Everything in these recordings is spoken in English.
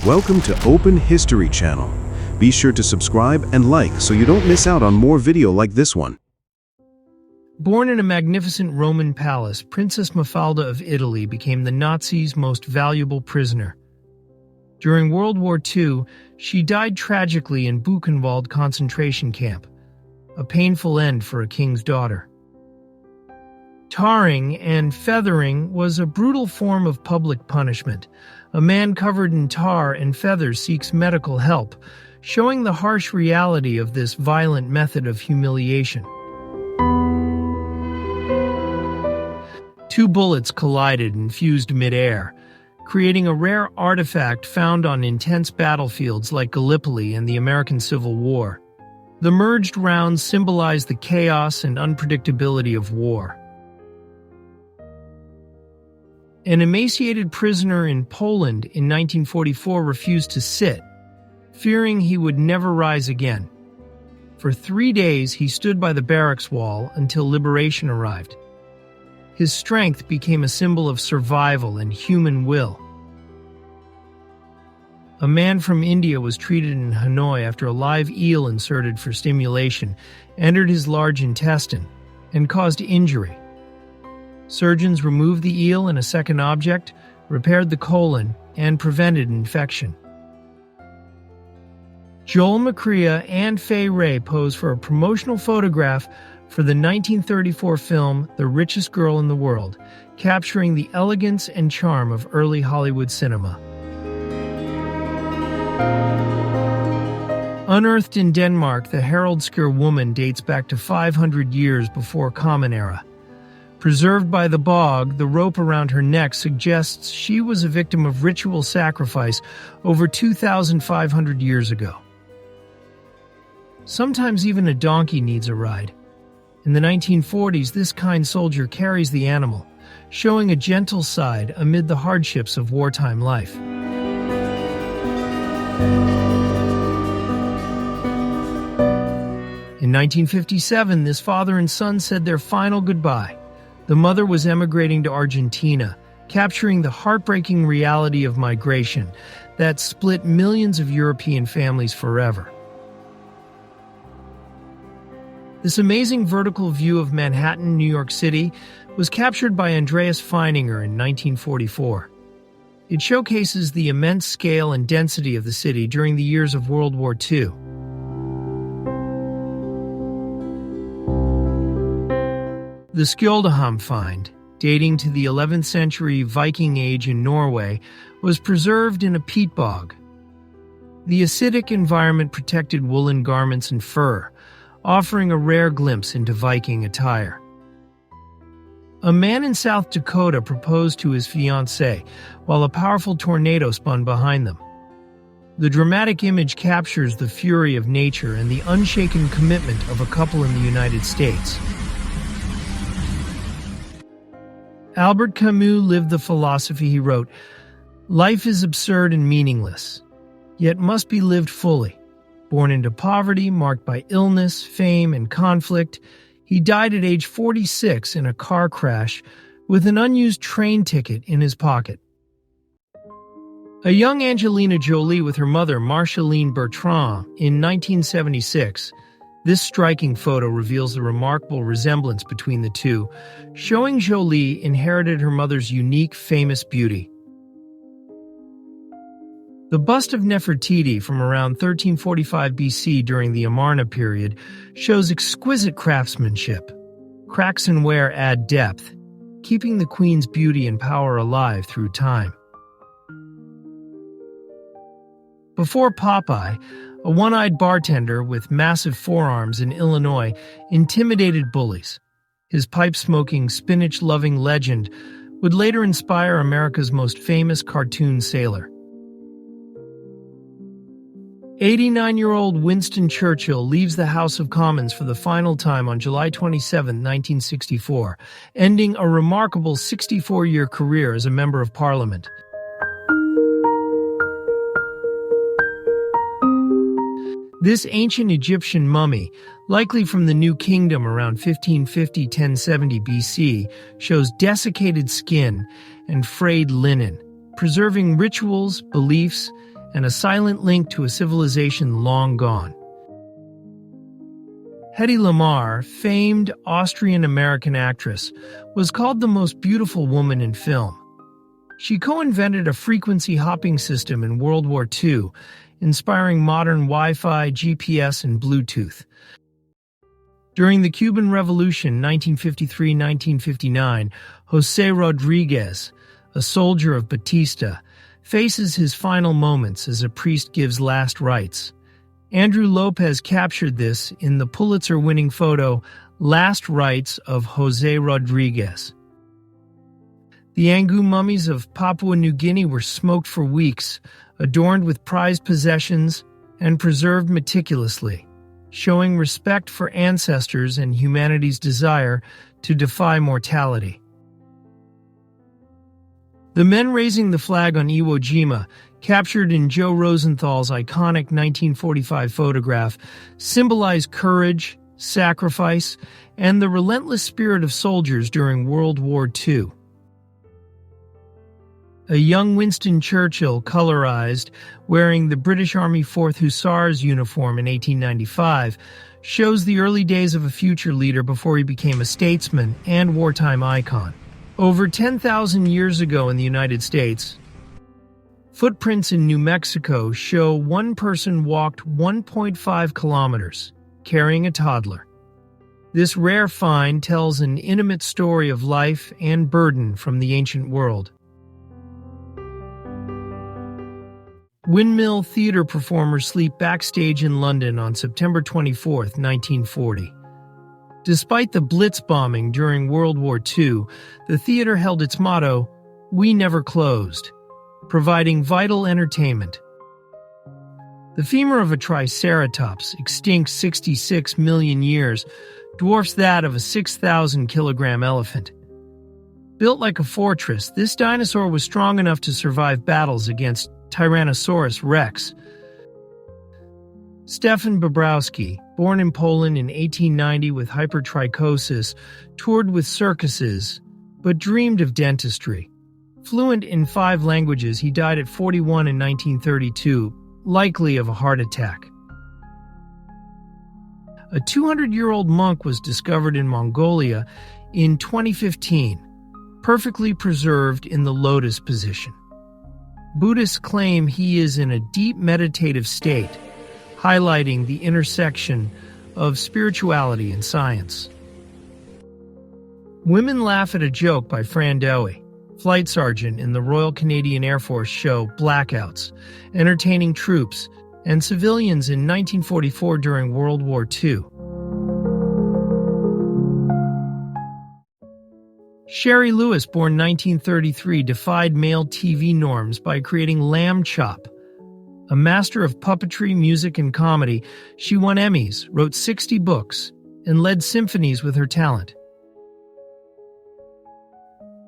Welcome to Open History channel. Be sure to subscribe and like so you don't miss out on more video like this one. Born in a magnificent Roman palace, Princess Mafalda of Italy became the Nazis' most valuable prisoner. During World War II, she died tragically in Buchenwald concentration camp, a painful end for a king's daughter. Tarring and feathering was a brutal form of public punishment. A man covered in tar and feathers seeks medical help, showing the harsh reality of this violent method of humiliation. Two bullets collided and fused mid-air, creating a rare artifact found on intense battlefields like Gallipoli and the American Civil War. The merged rounds symbolize the chaos and unpredictability of war. An emaciated prisoner in Poland in 1944 refused to sit, fearing he would never rise again. For 3 days, he stood by the barracks wall until liberation arrived. His strength became a symbol of survival and human will. A man from India was treated in Hanoi after a live eel inserted for stimulation entered his large intestine and caused injury. Surgeons removed the eel and a second object, repaired the colon, and prevented infection. Joel McCrea and Fay Wray posed for a promotional photograph for the 1934 film The Richest Girl in the World, capturing the elegance and charm of early Hollywood cinema. Unearthed in Denmark, the Haraldskær woman dates back to 500 years before Common Era. Preserved by the bog, the rope around her neck suggests she was a victim of ritual sacrifice over 2,500 years ago. Sometimes even a donkey needs a ride. In the 1940s, this kind soldier carries the animal, showing a gentle side amid the hardships of wartime life. In 1957, this father and son said their final goodbye. The mother was emigrating to Argentina, capturing the heartbreaking reality of migration that split millions of European families forever. This amazing vertical view of Manhattan, New York City, was captured by Andreas Feininger in 1944. It showcases the immense scale and density of the city during the years of World War II. The Skjoldeham find, dating to the 11th century Viking age in Norway, was preserved in a peat bog. The acidic environment protected woolen garments and fur, offering a rare glimpse into Viking attire. A man in South Dakota proposed to his fiancée, while a powerful tornado spun behind them. The dramatic image captures the fury of nature and the unshaken commitment of a couple in the United States. Albert Camus lived the philosophy he wrote, "Life is absurd and meaningless, yet must be lived fully." Born into poverty, marked by illness, fame, and conflict, he died at age 46 in a car crash with an unused train ticket in his pocket. A young Angelina Jolie with her mother, Marceline Bertrand, in 1976. This striking photo reveals the remarkable resemblance between the two, showing Jolie inherited her mother's unique, famous beauty. The bust of Nefertiti from around 1345 BC during the Amarna period shows exquisite craftsmanship. Cracks and wear add depth, keeping the queen's beauty and power alive through time. Before Popeye, a one-eyed bartender with massive forearms in Illinois intimidated bullies. His pipe-smoking, spinach-loving legend would later inspire America's most famous cartoon sailor. 89-year-old Winston Churchill leaves the House of Commons for the final time on July 27, 1964, ending a remarkable 64-year career as a member of Parliament. This ancient Egyptian mummy, likely from the New Kingdom around 1550-1070 BC, shows desiccated skin and frayed linen, preserving rituals, beliefs, and a silent link to a civilization long gone. Hedy Lamarr, famed Austrian-American actress, was called the most beautiful woman in film. She co-invented a frequency hopping system in World War II, inspiring modern Wi-Fi, GPS, and Bluetooth. During the Cuban Revolution 1953-1959, José Rodríguez, a soldier of Batista, faces his final moments as a priest gives last rites. Andrew Lopez captured this in the Pulitzer-winning photo Last Rites of José Rodríguez. The Angu mummies of Papua New Guinea were smoked for weeks, adorned with prized possessions, and preserved meticulously, showing respect for ancestors and humanity's desire to defy mortality. The men raising the flag on Iwo Jima, captured in Joe Rosenthal's iconic 1945 photograph, symbolize courage, sacrifice, and the relentless spirit of soldiers during World War II. A young Winston Churchill, colorized, wearing the British Army 4th Hussars uniform in 1895, shows the early days of a future leader before he became a statesman and wartime icon. Over 10,000 years ago in the United States, footprints in New Mexico show one person walked 1.5 kilometers, carrying a toddler. This rare find tells an intimate story of life and burden from the ancient world. Windmill theater performers sleep backstage in London on September 24, 1940. Despite the Blitz bombing during World War II, the theater held its motto, "We never closed," providing vital entertainment. The femur of a triceratops, extinct 66 million years, dwarfs that of a 6,000-kilogram elephant. Built like a fortress, this dinosaur was strong enough to survive battles against Tyrannosaurus rex. Stefan Bobrowski, born in Poland in 1890 with hypertrichosis, toured with circuses, but dreamed of dentistry. Fluent in 5 languages, he died at 41 in 1932, likely of a heart attack. A 200-year-old monk was discovered in Mongolia in 2015, perfectly preserved in the lotus position. Buddhists claim he is in a deep meditative state, highlighting the intersection of spirituality and science. Women laugh at a joke by Fran Dewey, flight sergeant in the Royal Canadian Air Force show Blackouts, entertaining troops and civilians in 1944 during World War II. Sherry Lewis, born 1933, defied male TV norms by creating Lamb Chop. A master of puppetry, music, and comedy, she won Emmys, wrote 60 books, and led symphonies with her talent.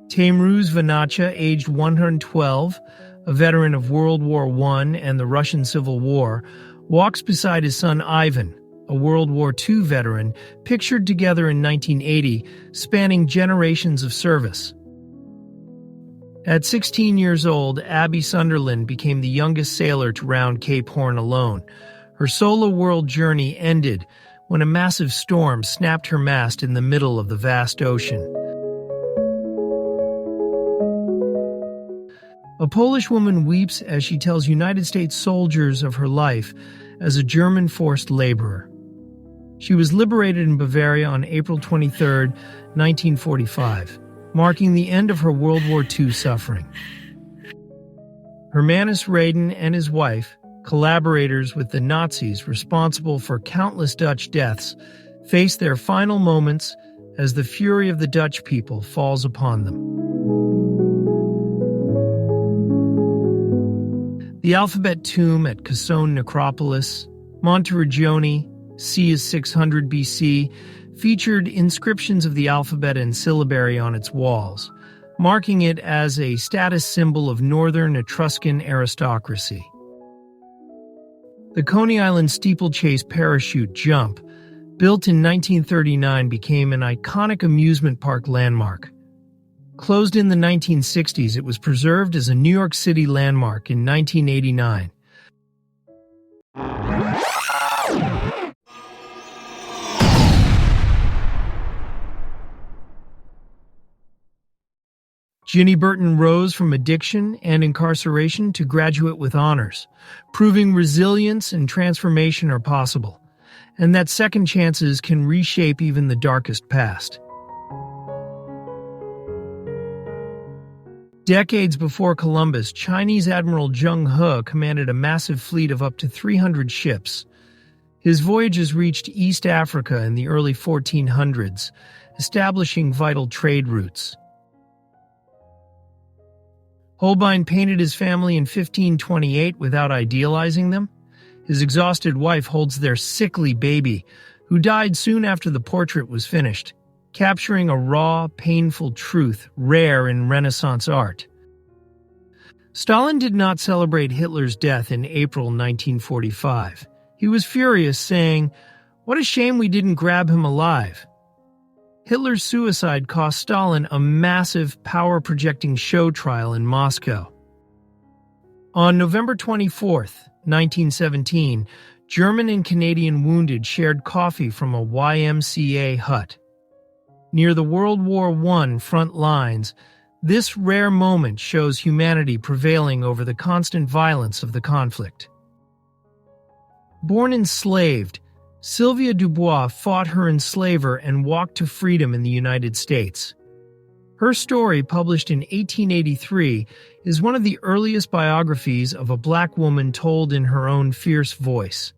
Taimruz Vanacha, aged 112, a veteran of World War I and the Russian Civil War, walks beside his son Ivan, a World War II veteran, pictured together in 1980, spanning generations of service. At 16 years old, Abby Sunderland became the youngest sailor to round Cape Horn alone. Her solo world journey ended when a massive storm snapped her mast in the middle of the vast ocean. A Polish woman weeps as she tells United States soldiers of her life as a German forced laborer. She was liberated in Bavaria on April 23, 1945. Marking the end of her World War II suffering. Hermanus Raiden and his wife, collaborators with the Nazis responsible for countless Dutch deaths, face their final moments as the fury of the Dutch people falls upon them. The Alphabet Tomb at Cassone Necropolis, Monteriggioni, c. is 600 BC, featured inscriptions of the alphabet and syllabary on its walls, marking it as a status symbol of northern Etruscan aristocracy. The Coney Island steeplechase parachute jump, built in 1939, became an iconic amusement park landmark. Closed in the 1960s, it was preserved as a New York City landmark in 1989, Ginny Burton rose from addiction and incarceration to graduate with honors, proving resilience and transformation are possible, and that second chances can reshape even the darkest past. Decades before Columbus, Chinese Admiral Zheng He commanded a massive fleet of up to 300 ships. His voyages reached East Africa in the early 1400s, establishing vital trade routes. Holbein painted his family in 1528 without idealizing them. His exhausted wife holds their sickly baby, who died soon after the portrait was finished, capturing a raw, painful truth rare in Renaissance art. Stalin did not celebrate Hitler's death in April 1945. He was furious, saying, "What a shame we didn't grab him alive." Hitler's suicide cost Stalin a massive, power-projecting show trial in Moscow. On November 24, 1917, German and Canadian wounded shared coffee from a YMCA hut. Near the World War I front lines, this rare moment shows humanity prevailing over the constant violence of the conflict. Born enslaved, Sylvia Dubois fought her enslaver and walked to freedom in the United States. Her story, published in 1883, is one of the earliest biographies of a black woman told in her own fierce voice.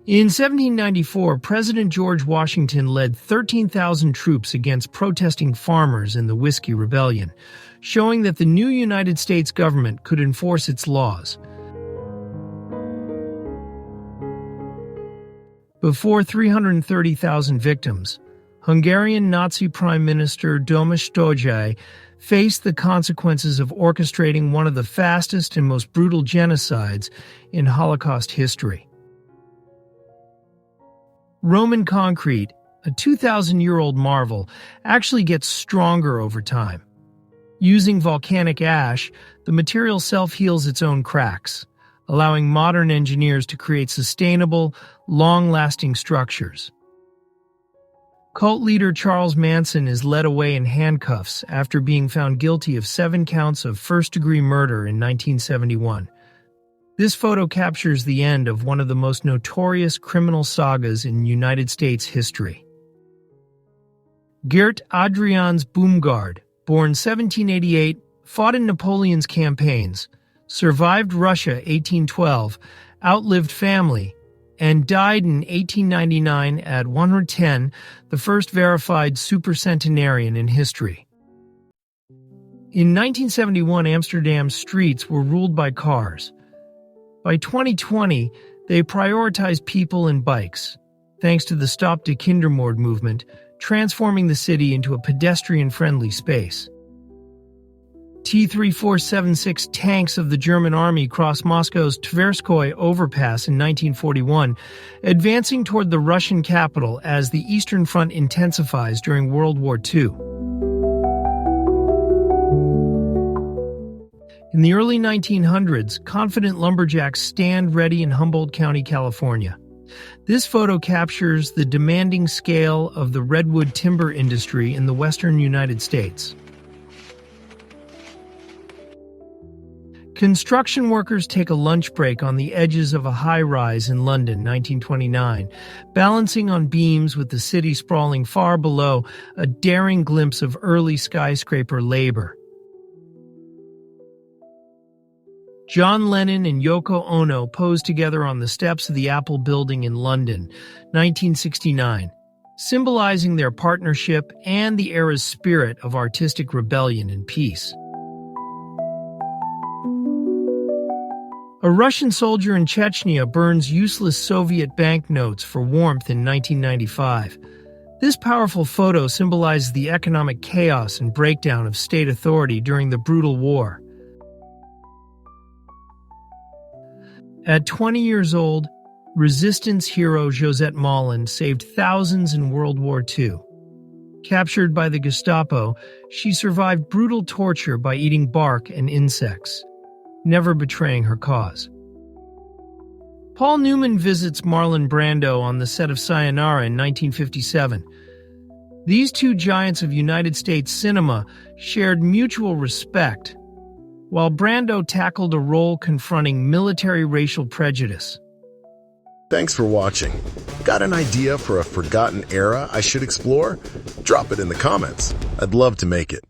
In 1794, President George Washington led 13,000 troops against protesting farmers in the Whiskey Rebellion, showing that the new United States government could enforce its laws. Before 330,000 victims, Hungarian Nazi Prime Minister Domos Stoje faced the consequences of orchestrating one of the fastest and most brutal genocides in Holocaust history. Roman concrete, a 2,000-year-old marvel, actually gets stronger over time. Using volcanic ash, the material self-heals its own cracks, allowing modern engineers to create sustainable, long-lasting structures. Cult leader Charles Manson is led away in handcuffs after being found guilty of 7 counts of first-degree murder in 1971. This photo captures the end of one of the most notorious criminal sagas in United States history. Geert Adriaans Boomgaard, born 1788, fought in Napoleon's campaigns, survived Russia 1812, outlived family, and died in 1899 at 110, the first verified supercentenarian in history. In 1971, Amsterdam's streets were ruled by cars. By 2020, they prioritized people and bikes, thanks to the Stop de Kindermoord movement, transforming the city into a pedestrian-friendly space. T-3476 tanks of the German army crossed Moscow's Tverskoy overpass in 1941, advancing toward the Russian capital as the Eastern Front intensifies during World War II. In the early 1900s, confident lumberjacks stand ready in Humboldt County, California. This photo captures the demanding scale of the redwood timber industry in the western United States. Construction workers take a lunch break on the edges of a high-rise in London, 1929, balancing on beams with the city sprawling far below, a daring glimpse of early skyscraper labor. John Lennon and Yoko Ono posed together on the steps of the Apple Building in London, 1969, symbolizing their partnership and the era's spirit of artistic rebellion and peace. A Russian soldier in Chechnya burns useless Soviet banknotes for warmth in 1995. This powerful photo symbolizes the economic chaos and breakdown of state authority during the brutal war. At 20 years old, resistance hero Josette Malin saved thousands in World War II. Captured by the Gestapo, she survived brutal torture by eating bark and insects, never betraying her cause. Paul Newman visits Marlon Brando on the set of Sayonara in 1957. These two giants of United States cinema shared mutual respect, while Brando tackled a role confronting military racial prejudice. Thanks for watching. Got an idea for a forgotten era I should explore? Drop it in the comments. I'd love to make it.